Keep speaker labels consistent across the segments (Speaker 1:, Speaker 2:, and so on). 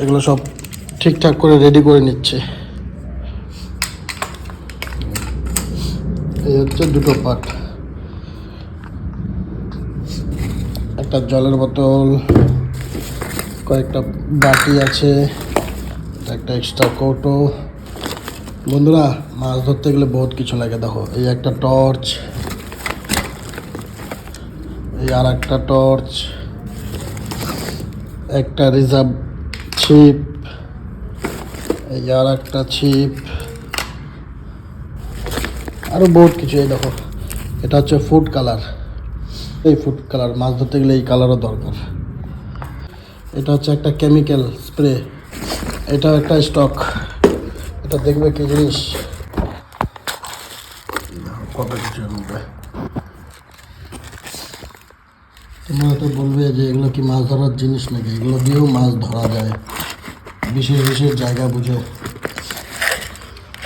Speaker 1: এগুলো সব ঠিকঠাক করে রেডি করে নিচ্ছে। এই হচ্ছে দুটো পার্ট, একটা জলের বোতল, কয়েকটা বাটি আছে, একটা এক্সট্রা কৌটো। বন্ধুরা, মাছ ধরতে গেলে বহুত কিছু লাগে। দেখো, এই একটা টর্চ, এই আর একটা টর্চ, একটা রিজার্ভ ছিপ, এই আর একটা ছিপ, আরও বহুত কিছু। এই দেখো, এটা হচ্ছে ফুড কালার। এই ফুড কালার মাছ ধরতে গেলে এই কালারও দরকার। এটা হচ্ছে একটা কেমিক্যাল স্প্রে, এটাও একটা স্টক। এটা দেখবে কি জিনিস, কত কিছু মধ্যে। তোমরা তো বলবে যে এগুলো কি মাছ ধরার জিনিস নাকি? এগুলো দিয়েও মাছ ধরা যায় বিশেষ বিশেষ জায়গা বুঝে।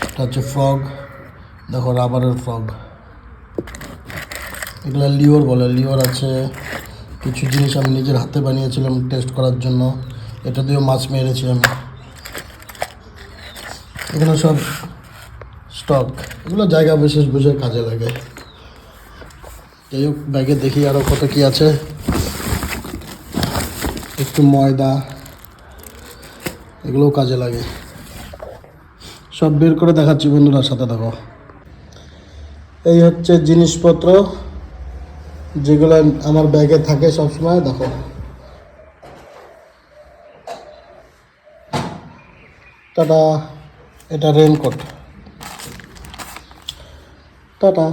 Speaker 1: এটা হচ্ছে ফ্রগ, দেখো রাবারের ফ্রগ। এগুলো লিওর বলে, লিওর আছে। কিছু জিনিস আমি নিজের হাতে বানিয়েছিলাম টেস্ট করার জন্য, এটা দিয়েও মাছ মেরেছি আমি। এগুলো সব স্টক, এগুলো জায়গা বিশেষ বুঝে কাজে লাগে। যাই হোক, ব্যাগে দেখি আরও কত কি আছে। একটু ময়দা, এগুলোও কাজে লাগে। সব বের করে দেখাচ্ছি বন্ধুরা, সাথে দেখো। এই হচ্ছে জিনিসপত্র যেগুলো আমার ব্যাগে থাকে সবসময়। দেখো, টাটা, এটা রেনকোট। টাটা।